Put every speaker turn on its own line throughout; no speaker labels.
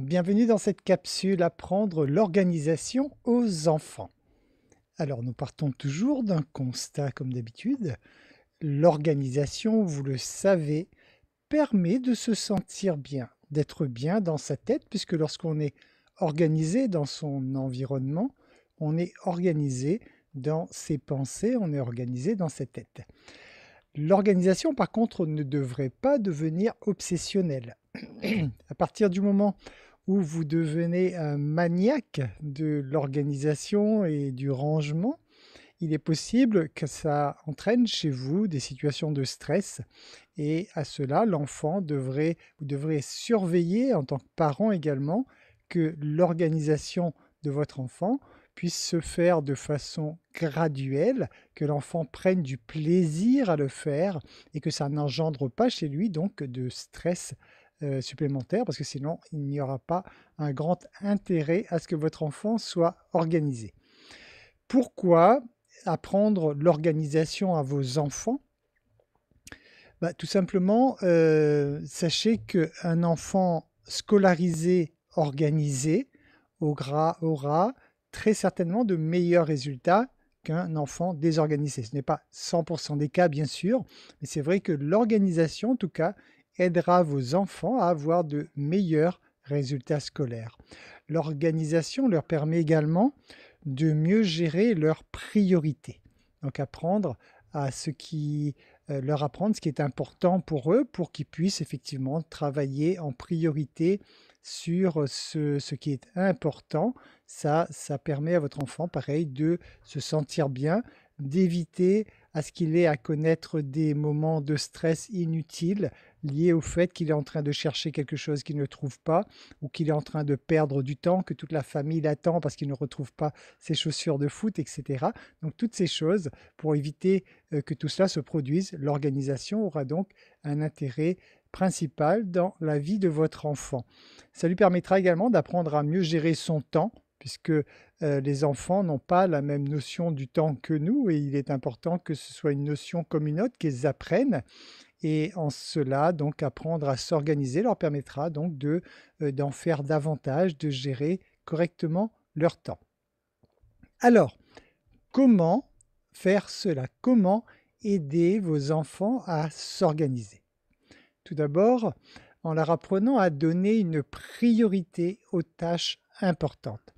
Bienvenue dans cette capsule Apprendre l'organisation aux enfants. Alors nous partons toujours d'un constat comme d'habitude. L'organisation, vous le savez, permet de se sentir bien, d'être bien dans sa tête, puisque lorsqu'on est organisé dans son environnement, on est organisé dans ses pensées, on est organisé dans sa tête. L'organisation, par contre, ne devrait pas devenir obsessionnelle. À partir du moment où vous devenez un maniaque de l'organisation et du rangement, il est possible que ça entraîne chez vous des situations de stress et à cela, vous devrez surveiller en tant que parent également que l'organisation de votre enfant puisse se faire de façon graduelle, que l'enfant prenne du plaisir à le faire et que ça n'engendre pas chez lui donc de stress supplémentaire parce que sinon il n'y aura pas un grand intérêt à ce que votre enfant soit organisé. Pourquoi apprendre l'organisation à vos enfants? Tout simplement, sachez qu'un enfant scolarisé, organisé, aura très certainement de meilleurs résultats qu'un enfant désorganisé. Ce n'est pas 100% des cas, bien sûr, mais c'est vrai que l'organisation, en tout cas, aidera vos enfants à avoir de meilleurs résultats scolaires. L'organisation leur permet également de mieux gérer leurs priorités. Donc leur apprendre ce qui est important pour eux, pour qu'ils puissent effectivement travailler en priorité sur ce qui est important. Ça permet à votre enfant, pareil, de se sentir bien, d'éviter à ce qu'il ait à connaître des moments de stress inutiles liés au fait qu'il est en train de chercher quelque chose qu'il ne trouve pas ou qu'il est en train de perdre du temps, que toute la famille l'attend parce qu'il ne retrouve pas ses chaussures de foot, etc. Donc toutes ces choses, pour éviter que tout cela se produise, l'organisation aura donc un intérêt principal dans la vie de votre enfant. Ça lui permettra également d'apprendre à mieux gérer son temps, puisque les enfants n'ont pas la même notion du temps que nous, et il est important que ce soit une notion comme une autre qu'ils apprennent. Et en cela, donc, apprendre à s'organiser leur permettra donc d'en faire davantage, de gérer correctement leur temps. Alors, comment faire cela? Comment aider vos enfants à s'organiser? Tout d'abord, en leur apprenant à donner une priorité aux tâches importantes.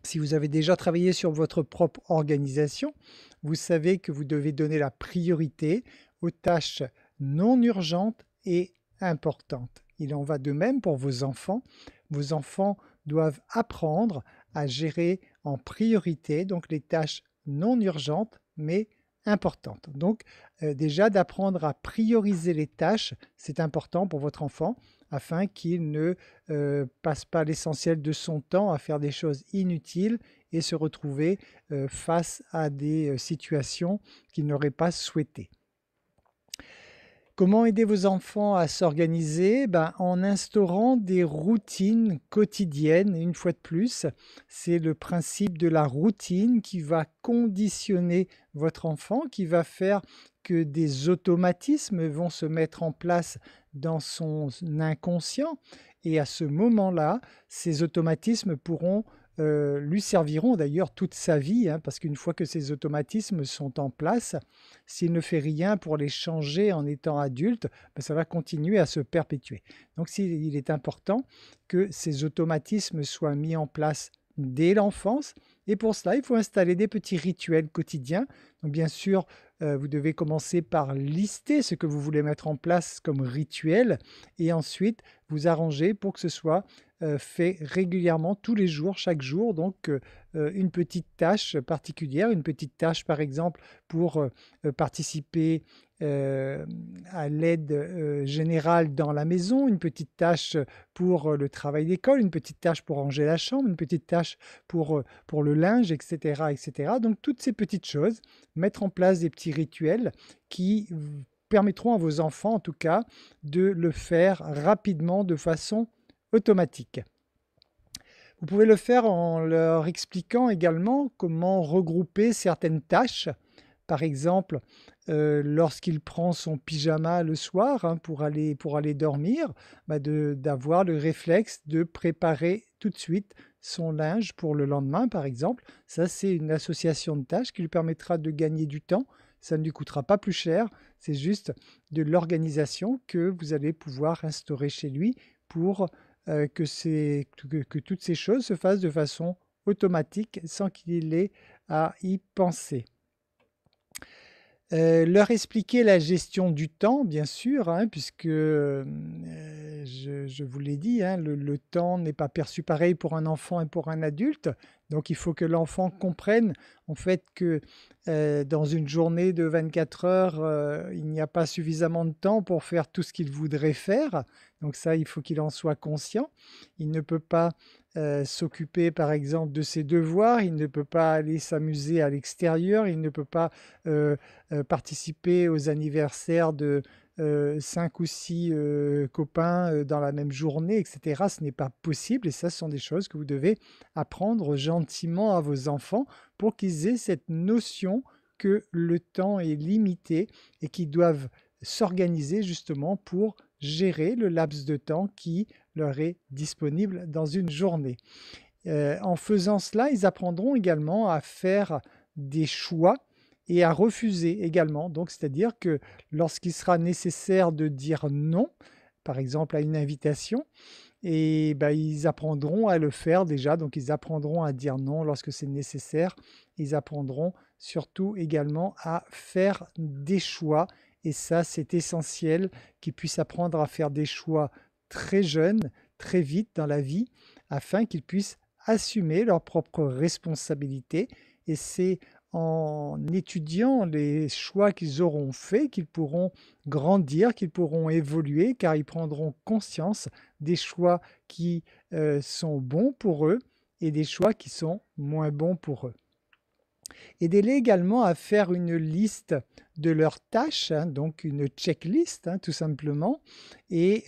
Si vous avez déjà travaillé sur votre propre organisation, vous savez que vous devez donner la priorité aux tâches non urgentes et importantes. Il en va de même pour vos enfants. Vos enfants doivent apprendre à gérer en priorité donc les tâches non urgentes mais importantes. Donc déjà d'apprendre à prioriser les tâches, c'est important pour votre enfant afin qu'il ne passe pas l'essentiel de son temps à faire des choses inutiles et se retrouver face à des situations qu'il n'aurait pas souhaitées. Comment aider vos enfants à s'organiser? En instaurant des routines quotidiennes. Et une fois de plus, c'est le principe de la routine qui va conditionner votre enfant, qui va faire que des automatismes vont se mettre en place dans son inconscient. Et à ce moment-là, ces automatismes lui serviront d'ailleurs toute sa vie, hein, parce qu'une fois que ces automatismes sont en place, s'il ne fait rien pour les changer en étant adulte, ça va continuer à se perpétuer. Donc il est important que ces automatismes soient mis en place dès l'enfance, et pour cela, il faut installer des petits rituels quotidiens. Donc bien sûr, vous devez commencer par lister ce que vous voulez mettre en place comme rituel, et ensuite vous arranger pour que ce soit fait régulièrement, tous les jours, chaque jour, donc une petite tâche particulière, une petite tâche par exemple pour participer à l'aide générale dans la maison, une petite tâche pour le travail d'école, une petite tâche pour ranger la chambre, une petite tâche pour le linge, etc., etc. Donc toutes ces petites choses, mettre en place des petits rituels qui permettront à vos enfants en tout cas de le faire rapidement de façon automatique. Vous pouvez le faire en leur expliquant également comment regrouper certaines tâches. Par exemple, lorsqu'il prend son pyjama le soir, hein, pour aller dormir, bah, d'avoir le réflexe de préparer tout de suite son linge pour le lendemain, par exemple. Ça, c'est une association de tâches qui lui permettra de gagner du temps. Ça ne lui coûtera pas plus cher, c'est juste de l'organisation que vous allez pouvoir instaurer chez lui pour que toutes ces choses se fassent de façon automatique sans qu'il ait à y penser. Leur expliquer la gestion du temps, bien sûr, hein, puisque je vous l'ai dit, hein, le temps n'est pas perçu pareil pour un enfant et pour un adulte. Donc il faut que l'enfant comprenne en fait que dans une journée de 24 heures, il n'y a pas suffisamment de temps pour faire tout ce qu'il voudrait faire. Donc ça, il faut qu'il en soit conscient. Il ne peut pas s'occuper par exemple de ses devoirs, il ne peut pas aller s'amuser à l'extérieur, il ne peut pas participer aux anniversaires de 5 ou 6 copains dans la même journée, etc. Ce n'est pas possible et ça, ce sont des choses que vous devez apprendre gentiment à vos enfants pour qu'ils aient cette notion que le temps est limité et qu'ils doivent s'organiser justement pour gérer le laps de temps qui leur est disponible dans une journée. En faisant cela, ils apprendront également à faire des choix et à refuser également. Donc, c'est-à-dire que lorsqu'il sera nécessaire de dire non, par exemple à une invitation, et ben, ils apprendront à le faire déjà. Donc, ils apprendront à dire non lorsque c'est nécessaire. Ils apprendront surtout également à faire des choix. Et ça, c'est essentiel qu'ils puissent apprendre à faire des choix très jeunes, très vite dans la vie, afin qu'ils puissent assumer leurs propres responsabilités. Et c'est en étudiant les choix qu'ils auront faits qu'ils pourront grandir, qu'ils pourront évoluer, car ils prendront conscience des choix qui sont bons pour eux et des choix qui sont moins bons pour eux. Aidez-les également à faire une liste de leurs tâches, hein, donc une checklist, hein, tout simplement, et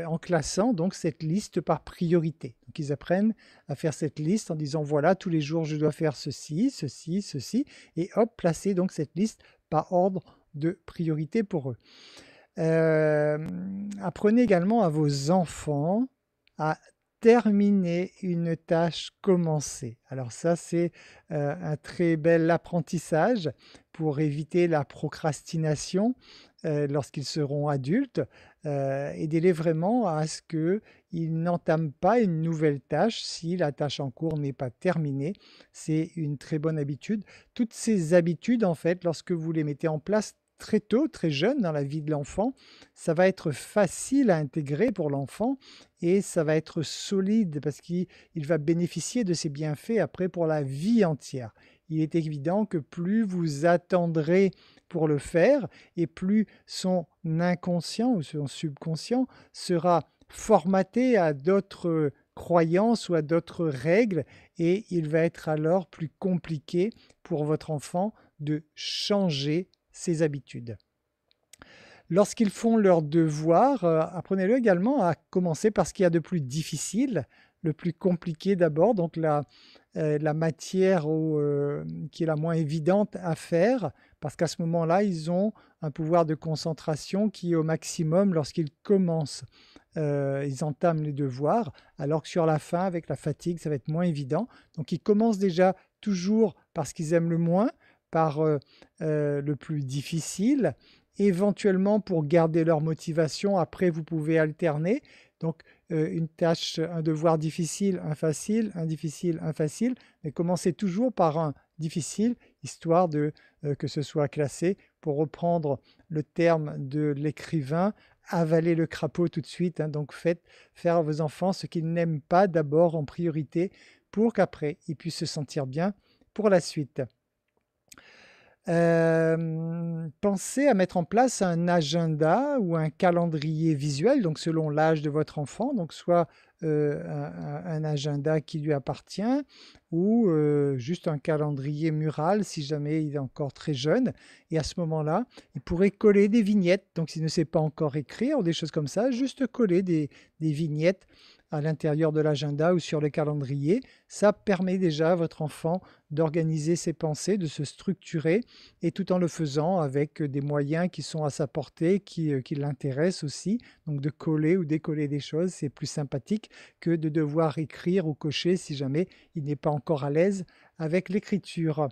en classant donc cette liste par priorité. Donc ils apprennent à faire cette liste en disant voilà, tous les jours je dois faire ceci, ceci, ceci, et hop, placer donc cette liste par ordre de priorité pour eux. Apprenez également à vos enfants à terminer une tâche commencée. Alors ça, c'est un très bel apprentissage pour éviter la procrastination lorsqu'ils seront adultes. Aidez-les vraiment à ce qu'ils n'entament pas une nouvelle tâche si la tâche en cours n'est pas terminée. C'est une très bonne habitude. Toutes ces habitudes, en fait, lorsque vous les mettez en place très tôt, très jeune dans la vie de l'enfant, ça va être facile à intégrer pour l'enfant et ça va être solide parce qu'il va bénéficier de ces bienfaits après pour la vie entière. Il est évident que plus vous attendrez pour le faire et plus son inconscient ou son subconscient sera formaté à d'autres croyances ou à d'autres règles et il va être alors plus compliqué pour votre enfant de changer ses habitudes. Lorsqu'ils font leurs devoirs, apprenez-le également à commencer par ce qu'il y a de plus difficile, le plus compliqué d'abord, donc la matière qui est la moins évidente à faire, parce qu'à ce moment-là, ils ont un pouvoir de concentration qui est au maximum lorsqu'ils commencent. Ils entament les devoirs, alors que sur la fin, avec la fatigue, ça va être moins évident. Donc ils commencent déjà toujours par ce qu'ils aiment le moins, par le plus difficile. Éventuellement, pour garder leur motivation, après, vous pouvez alterner. Donc, une tâche, un devoir difficile, un facile, un difficile, un facile. Mais commencez toujours par un difficile, histoire que ce soit classé. Pour reprendre le terme de l'écrivain, avaler le crapaud tout de suite. Hein. Donc, faites faire à vos enfants ce qu'ils n'aiment pas d'abord en priorité pour qu'après, ils puissent se sentir bien pour la suite. Pensez à mettre en place un agenda ou un calendrier visuel, donc selon l'âge de votre enfant, donc soit un agenda qui lui appartient ou juste un calendrier mural si jamais il est encore très jeune. Et à ce moment-là, il pourrait coller des vignettes, donc s'il ne sait pas encore écrire ou des choses comme ça, juste coller des vignettes à l'intérieur de l'agenda ou sur le calendrier. Ça permet déjà à votre enfant d'organiser ses pensées, de se structurer, et tout en le faisant avec des moyens qui sont à sa portée, qui l'intéressent aussi. Donc de coller ou décoller des choses, c'est plus sympathique que de devoir écrire ou cocher si jamais il n'est pas encore à l'aise avec l'écriture.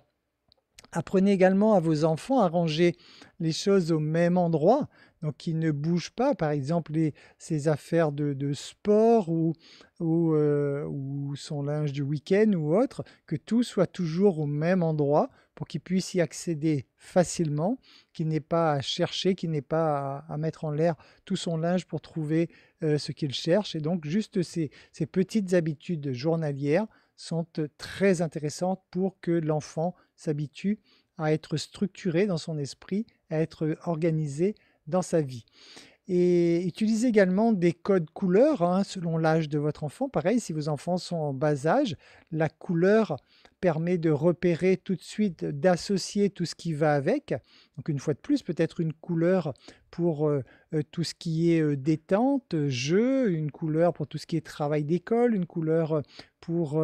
Apprenez également à vos enfants à ranger les choses au même endroit, donc qu'ils ne bougent pas, par exemple ses affaires de sport ou son linge du week-end ou autre, que tout soit toujours au même endroit pour qu'ils puissent y accéder facilement, qu'il n'ait pas à chercher, qu'il n'ait pas à mettre en l'air tout son linge pour trouver ce qu'il cherche. Et donc juste ces petites habitudes journalières sont très intéressantes pour que l'enfant s'habitue à être structuré dans son esprit, à être organisé dans sa vie. Et utilisez également des codes couleurs hein, selon l'âge de votre enfant. Pareil, si vos enfants sont en bas âge, la couleur permet de repérer tout de suite, d'associer tout ce qui va avec. Donc une fois de plus, peut-être une couleur pour tout ce qui est détente, jeu, une couleur pour tout ce qui est travail d'école, une couleur pour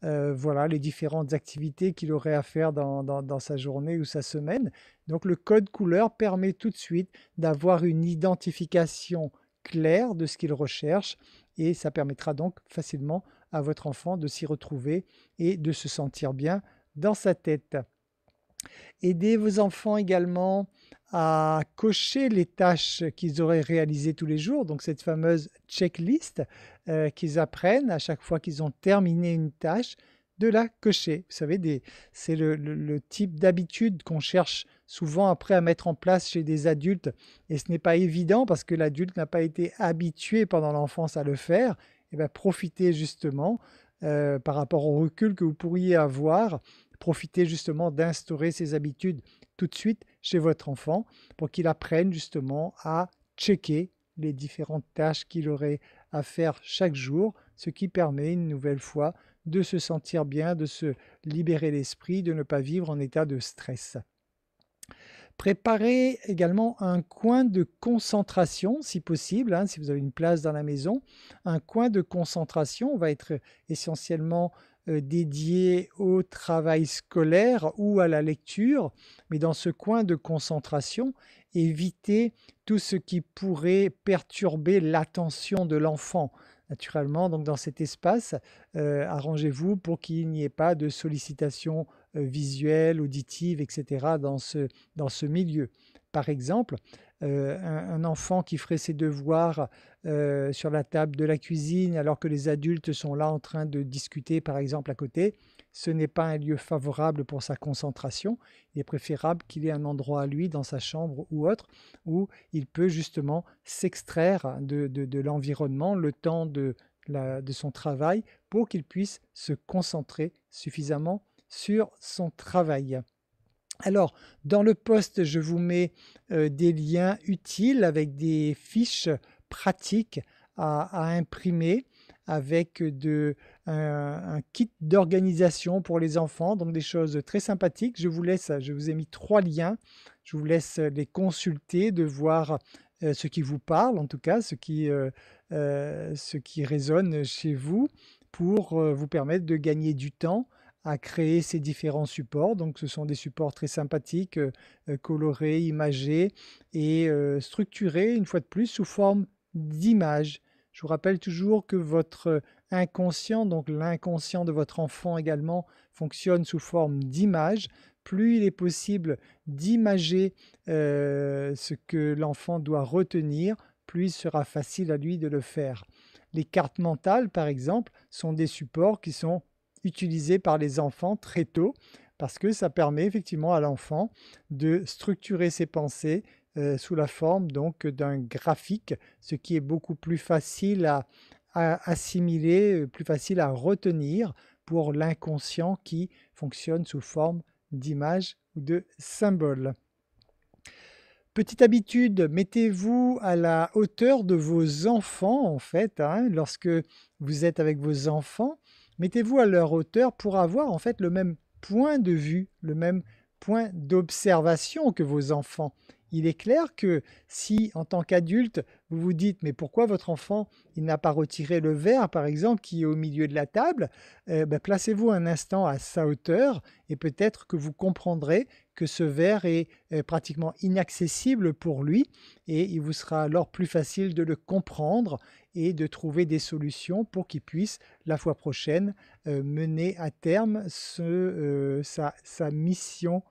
voilà, les différentes activités qu'il aurait à faire dans sa journée ou sa semaine. Donc le code couleur permet tout de suite d'avoir une identification claire de ce qu'il recherche et ça permettra donc facilement à votre enfant de s'y retrouver et de se sentir bien dans sa tête. Aidez vos enfants également à cocher les tâches qu'ils auraient réalisées tous les jours, donc cette fameuse checklist qu'ils apprennent à chaque fois qu'ils ont terminé une tâche, de la cocher. Vous savez, c'est le type d'habitude qu'on cherche souvent après à mettre en place chez des adultes et ce n'est pas évident parce que l'adulte n'a pas été habitué pendant l'enfance à le faire. Et bien, profitez justement par rapport au recul que vous pourriez avoir, profitez justement d'instaurer ces habitudes tout de suite chez votre enfant pour qu'il apprenne justement à checker les différentes tâches qu'il aurait à faire chaque jour, ce qui permet une nouvelle fois de se sentir bien, de se libérer l'esprit, de ne pas vivre en état de stress. Préparez également un coin de concentration, si possible, hein, si vous avez une place dans la maison. Un coin de concentration va être essentiellement dédié au travail scolaire ou à la lecture, mais dans ce coin de concentration, évitez tout ce qui pourrait perturber l'attention de l'enfant. Naturellement, donc dans cet espace, arrangez-vous pour qu'il n'y ait pas de sollicitation visuelle, auditive, etc. dans ce milieu. Par exemple, un enfant qui ferait ses devoirs sur la table de la cuisine alors que les adultes sont là en train de discuter, par exemple, à côté, ce n'est pas un lieu favorable pour sa concentration. Il est préférable qu'il ait un endroit à lui dans sa chambre ou autre où il peut justement s'extraire de l'environnement le temps de son travail pour qu'il puisse se concentrer suffisamment sur son travail. Alors, dans le post, je vous mets des liens utiles avec des fiches pratiques à imprimer avec un kit d'organisation pour les enfants, donc des choses très sympathiques. Je vous ai mis 3 liens, je vous laisse les consulter, de voir ce qui vous parle, en tout cas, ce qui résonne chez vous pour vous permettre de gagner du temps à créer ces différents supports. Donc ce sont des supports très sympathiques, colorés, imagés et structurés, une fois de plus, sous forme d'images. Je vous rappelle toujours que votre inconscient, donc l'inconscient de votre enfant également, fonctionne sous forme d'images. Plus il est possible d'imager ce que l'enfant doit retenir, plus il sera facile à lui de le faire. Les cartes mentales, par exemple, sont des supports qui sont utilisés par les enfants très tôt parce que ça permet effectivement à l'enfant de structurer ses pensées sous la forme donc d'un graphique, ce qui est beaucoup plus facile à assimiler, plus facile à retenir pour l'inconscient qui fonctionne sous forme d'images ou de symboles. Petite habitude, mettez-vous à la hauteur de vos enfants en fait, hein, lorsque vous êtes avec vos enfants, mettez-vous à leur hauteur pour avoir en fait le même point de vue, le même point d'observation que vos enfants. il est clair que si, en tant qu'adulte, vous vous dites: «Mais pourquoi votre enfant, il n'a pas retiré le verre», par exemple, qui est au milieu de la table? Placez-vous un instant à sa hauteur et peut-être que vous comprendrez que ce verre est, pratiquement inaccessible pour lui et il vous sera alors plus facile de le comprendre et de trouver des solutions pour qu'il puisse, la fois prochaine, mener à terme sa mission,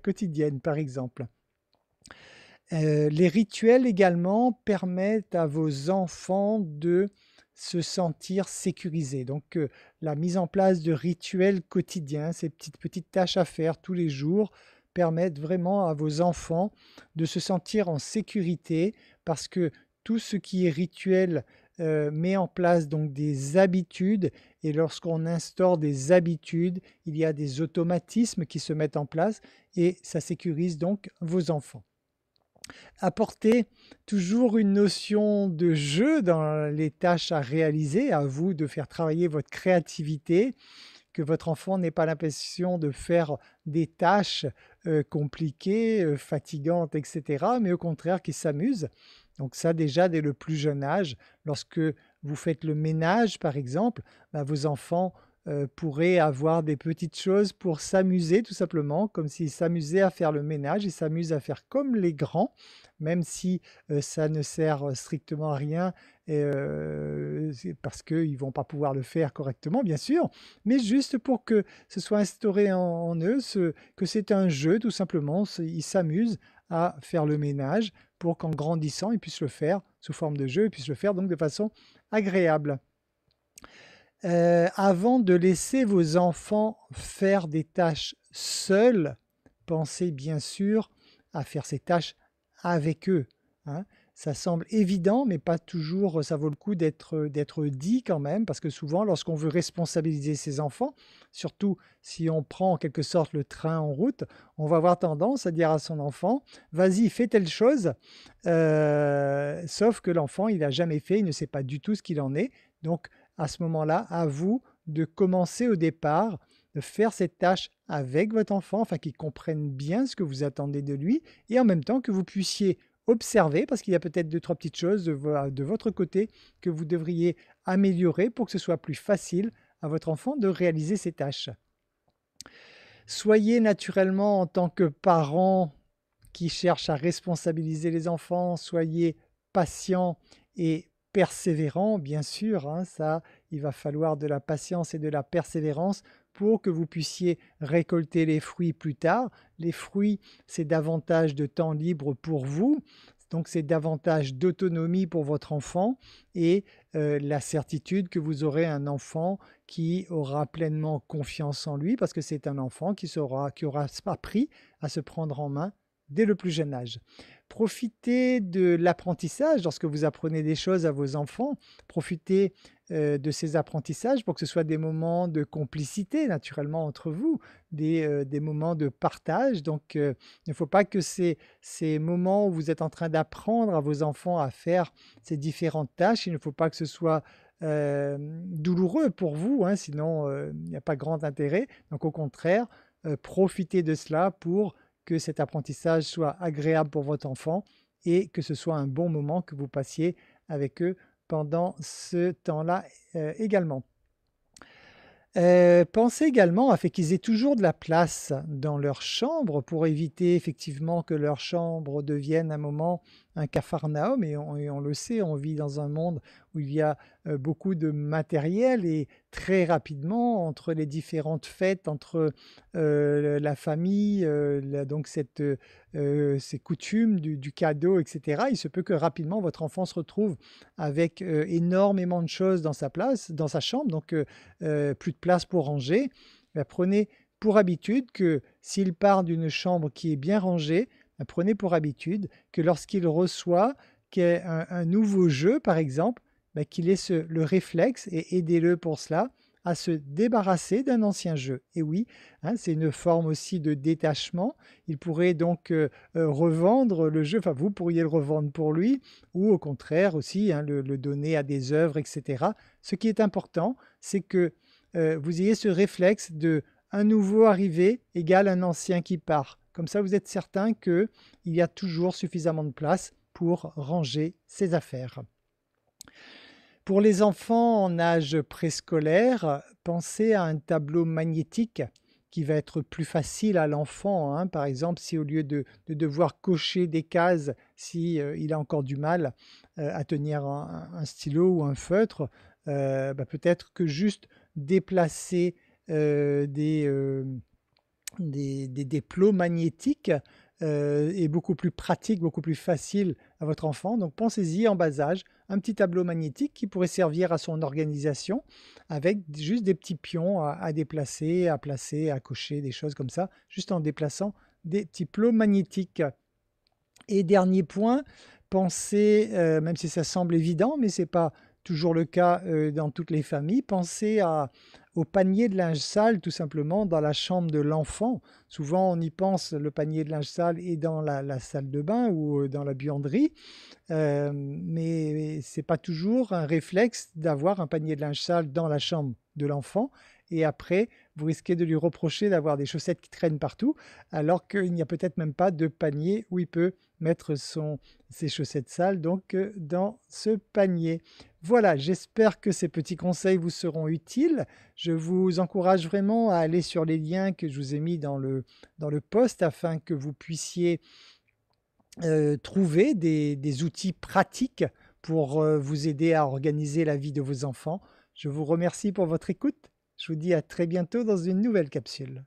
quotidienne, par exemple. Les rituels également permettent à vos enfants de se sentir sécurisés. Donc, la mise en place de rituels quotidiens, ces petites tâches à faire tous les jours, permettent vraiment à vos enfants de se sentir en sécurité parce que tout ce qui est rituel, met en place donc des habitudes et lorsqu'on instaure des habitudes, il y a des automatismes qui se mettent en place et ça sécurise donc vos enfants. Apporter toujours une notion de jeu dans les tâches à réaliser, à vous de faire travailler votre créativité, que votre enfant n'ait pas l'impression de faire des tâches, compliquées, fatigantes et cetera, mais au contraire qu'il s'amuse. Donc ça déjà dès le plus jeune âge, lorsque vous faites le ménage par exemple, vos enfants, pourraient avoir des petites choses pour s'amuser tout simplement, comme s'ils s'amusaient à faire le ménage. Ils s'amusent à faire comme les grands, même si, ça ne sert strictement à rien et c'est parce qu'ils ne vont pas pouvoir le faire correctement bien sûr, mais juste pour que ce soit instauré en eux, que c'est un jeu tout simplement. Ils s'amusent à faire le ménage pour qu'en grandissant, ils puissent le faire sous forme de jeu, ils puissent le faire donc de façon agréable. Avant de laisser vos enfants faire des tâches seuls, pensez bien sûr à faire ces tâches avec eux, hein. Ça semble évident, mais pas toujours ça vaut le coup d'être dit quand même, parce que souvent lorsqu'on veut responsabiliser ses enfants, surtout si on prend en quelque sorte le train en route, on va avoir tendance à dire à son enfant: «Vas-y, fais telle chose», sauf que l'enfant, il n'a jamais fait, il ne sait pas du tout ce qu'il en est. Donc à ce moment-là, à vous de commencer au départ, de faire cette tâche avec votre enfant, afin qu'il comprenne bien ce que vous attendez de lui et en même temps que vous puissiez observer, parce qu'il y a peut-être 2-3 petites choses de votre côté que vous devriez améliorer pour que ce soit plus facile à votre enfant de réaliser ces tâches. Soyez naturellement en tant que parent qui cherche à responsabiliser les enfants, soyez patient et persévérant, bien sûr, hein, ça, il va falloir de la patience et de la persévérance pour que vous puissiez récolter les fruits plus tard. Les fruits, c'est davantage de temps libre pour vous, donc c'est davantage d'autonomie pour votre enfant et la certitude que vous aurez un enfant qui aura pleinement confiance en lui parce que c'est un enfant qui aura appris à se prendre en main dès le plus jeune âge. Profitez de l'apprentissage lorsque vous apprenez des choses à vos enfants. Profitez de ces apprentissages pour que ce soit des moments de complicité naturellement entre vous, des moments de partage. Donc il ne faut pas que ces moments où vous êtes en train d'apprendre à vos enfants à faire ces différentes tâches, il ne faut pas que ce soit douloureux pour vous, hein, sinon il n'y a pas grand intérêt. Donc au contraire, profitez de cela pour que cet apprentissage soit agréable pour votre enfant et que ce soit un bon moment que vous passiez avec eux pendant ce temps-là également. Pensez également à fait qu'ils aient toujours de la place dans leur chambre pour éviter effectivement que leur chambre devienne un moment un capharnaüm et on le sait, on vit dans un monde où il y a, beaucoup de matériel et très rapidement entre les différentes fêtes, entre, la famille, la donc ces coutumes du cadeau et cetera, il se peut que rapidement votre enfant se retrouve avec, énormément de choses dans sa chambre donc plus de place pour ranger. Prenez pour habitude que s'il part d'une chambre qui est bien rangée, prenez pour habitude que lorsqu'il reçoit un nouveau jeu par exemple, qu'il ait le réflexe et aidez-le pour cela à se débarrasser d'un ancien jeu. Et oui, hein, c'est une forme aussi de détachement. Il pourrait donc revendre le jeu, enfin vous pourriez le revendre pour lui, ou au contraire aussi hein, le donner à des œuvres, etc. Ce qui est important, c'est que vous ayez ce réflexe de un nouveau arrivé égale un ancien qui part. Comme ça, vous êtes certain qu'il y a toujours suffisamment de place pour ranger ses affaires. Pour les enfants en âge préscolaire, pensez à un tableau magnétique qui va être plus facile à l'enfant, hein. Par exemple, si au lieu de devoir cocher des cases, si, il a encore du mal, à tenir un stylo ou un feutre, peut-être que juste déplacer, des plots magnétiques est beaucoup plus pratique, beaucoup plus facile à votre enfant. Donc pensez-y en bas âge, un petit tableau magnétique qui pourrait servir à son organisation avec juste des petits pions à déplacer, à placer, à cocher, des choses comme ça, juste en déplaçant des petits plots magnétiques. Et dernier point, pensez, même si ça semble évident, mais ce n'est pas toujours le cas dans toutes les familles, pensez au panier de linge sale tout simplement dans la chambre de l'enfant. Souvent on y pense, le panier de linge sale est dans la salle de bain ou dans la buanderie, mais ce n'est pas toujours un réflexe d'avoir un panier de linge sale dans la chambre de l'enfant et après vous risquez de lui reprocher d'avoir des chaussettes qui traînent partout alors qu'il n'y a peut-être même pas de panier où il peut mettre ses chaussettes sales donc dans ce panier. Voilà, j'espère que ces petits conseils vous seront utiles. Je vous encourage vraiment à aller sur les liens que je vous ai mis dans le post afin que vous puissiez trouver des outils pratiques pour vous aider à organiser la vie de vos enfants. Je vous remercie pour votre écoute. Je vous dis à très bientôt dans une nouvelle capsule.